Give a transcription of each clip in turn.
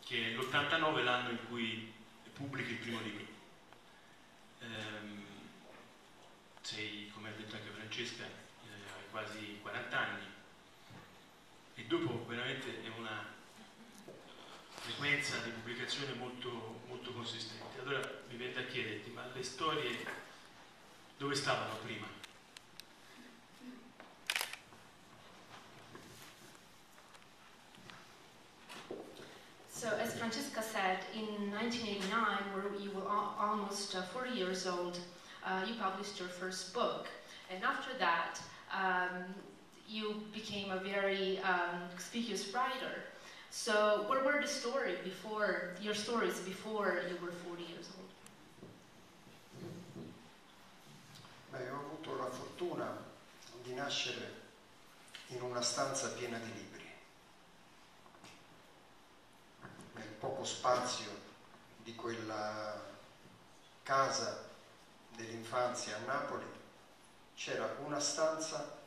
che è l'89 l'anno in cui pubblichi il primo libro. Sei, come ha detto anche Francesca, hai quasi 40 anni e dopo veramente è una frequenza di pubblicazione molto, molto consistente. Allora mi viene da chiederti, ma le storie dove stavano prima? So, as Francesca said, in 1989, where you were almost 40 years old, you published your first book. And after that, you became a very conspicuous writer. So, what were the stories before, your stories before you were 40 years old? Beh, ho avuto la fortuna di nascere in una stanza piena di libri. Nel poco spazio di quella casa dell'infanzia a Napoli c'era una stanza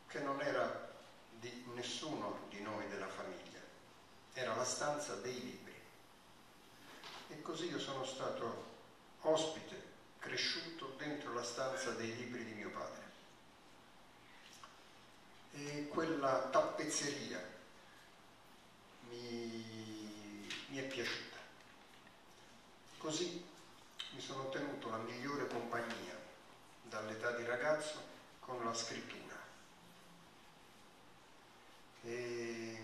che non era di nessuno di noi della famiglia, era la stanza dei libri. E così io sono stato ospite, cresciuto dentro la stanza dei libri di mio padre. E quella tappezzeria mi è piaciuta. Così mi sono tenuto la migliore compagnia dall'età di ragazzo con la scrittura. E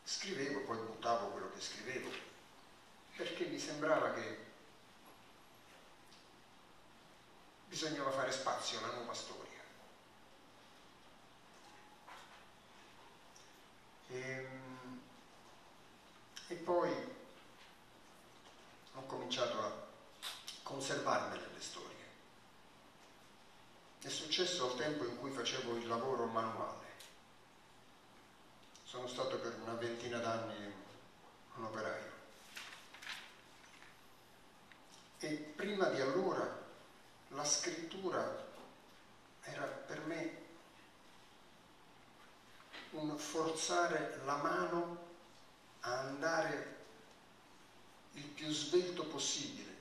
scrivevo, poi buttavo quello che scrivevo, perché mi sembrava che bisognava fare spazio alla nuova storia. E poi ho cominciato a conservarmele le storie. È successo al tempo in cui facevo il lavoro manuale. Sono stato per una ventina d'anni un operaio. E prima di allora la scrittura era per me un forzare la mano a andare il più svelto possibile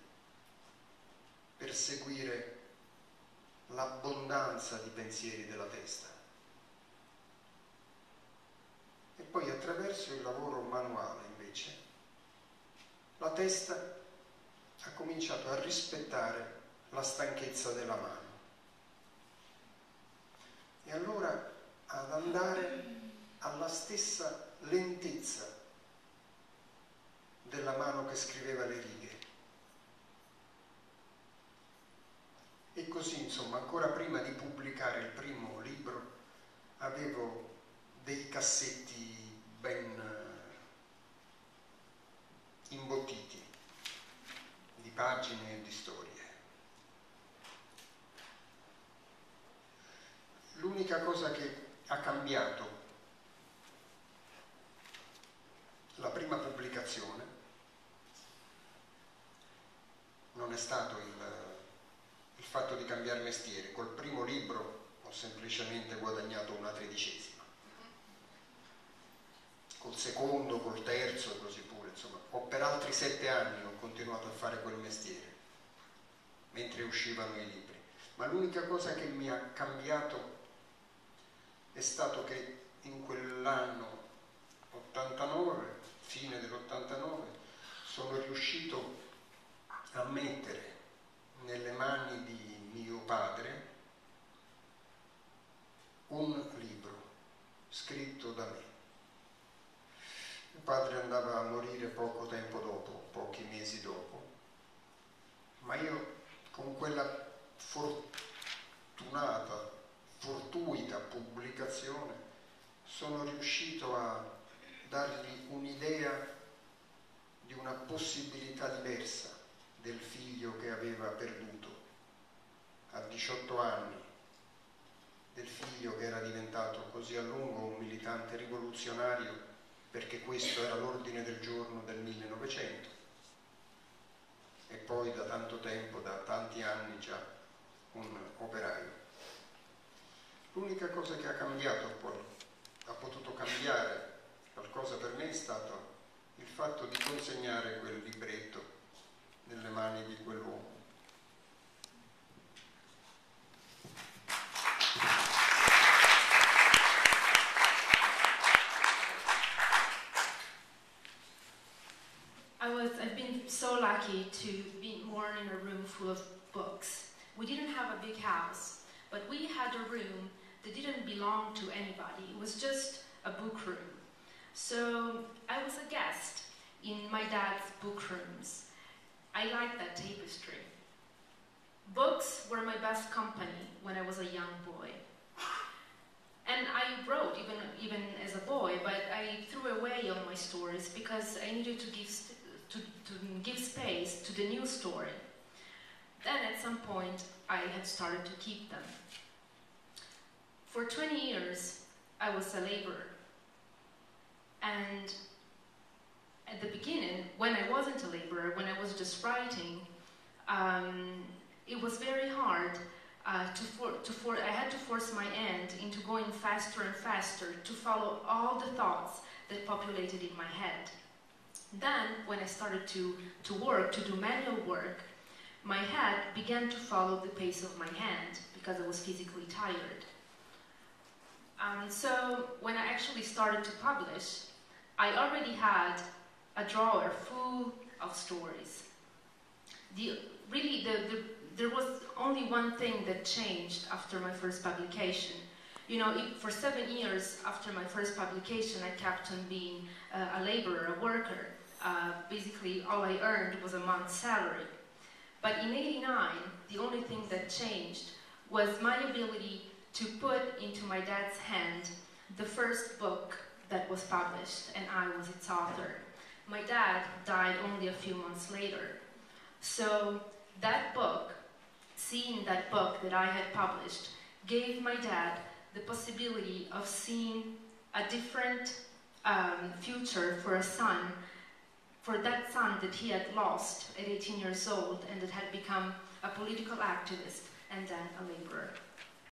per seguire l'abbondanza di pensieri della testa. E poi attraverso il lavoro manuale, invece, la testa ha cominciato a rispettare la stanchezza della mano. E allora ad andare alla stessa lentezza della mano che scriveva le righe. E così, insomma, ancora prima di pubblicare il primo libro, avevo dei cassetti ben imbottiti di pagine e di storie. L'unica cosa che ha cambiato la prima pubblicazione non è stato il fatto di cambiare mestiere. Col primo libro ho semplicemente guadagnato una tredicesima. Col secondo, col terzo e così pure, insomma, per altri 7 anni ho continuato a fare quel mestiere, mentre uscivano i libri. Ma l'unica cosa che mi ha cambiato è stato che in quell'anno 89, fine dell'89, sono riuscito a mettere nelle mani di mio padre un libro scritto da me. Mio padre andava a morire poco tempo dopo, pochi mesi dopo, ma io con quella fortuita pubblicazione sono riuscito a dargli un'idea di una possibilità diversa del figlio che aveva perduto a 18 anni, del figlio che era diventato così a lungo un militante rivoluzionario, perché questo era l'ordine del giorno del 1900, e poi da tanto tempo, da tanti anni già, un operaio. L'unica cosa che ha cambiato poi, ha potuto cambiare qualcosa per me, è stato il fatto di consegnare quel libretto nelle mani di quell'uomo. I've been so lucky to be born in a room full of books. We didn't have a big house, but we had a room that didn't belong to anybody. It was just a book room. So I was a guest in my dad's book rooms. I liked that tapestry. Books were my best company when I was a young boy. And I wrote even as a boy, but I threw away all my stories because I needed to give space to the new story. Then at some point I had started to keep them. For 20 years I was a laborer. And at the beginning, when I wasn't a laborer, when I was just writing, it was very hard. I had to force my hand into going faster and faster to follow all the thoughts that populated in my head. Then, when I started to work, to do manual work, my head began to follow the pace of my hand because I was physically tired. So, when I actually started to publish, I already had a drawer full of stories. There was only one thing that changed after my first publication. You know, for 7 years after my first publication, I kept on being a laborer, a worker. Basically, all I earned was a month's salary. But in '89, the only thing that changed was my ability to put into my dad's hand the first book that was published, and I was its author. My dad died only a few months later. So that book, seeing that book that I had published, gave my dad the possibility of seeing a different future for a son, for that son that he had lost at 18 years old and that had become a political activist and then a laborer.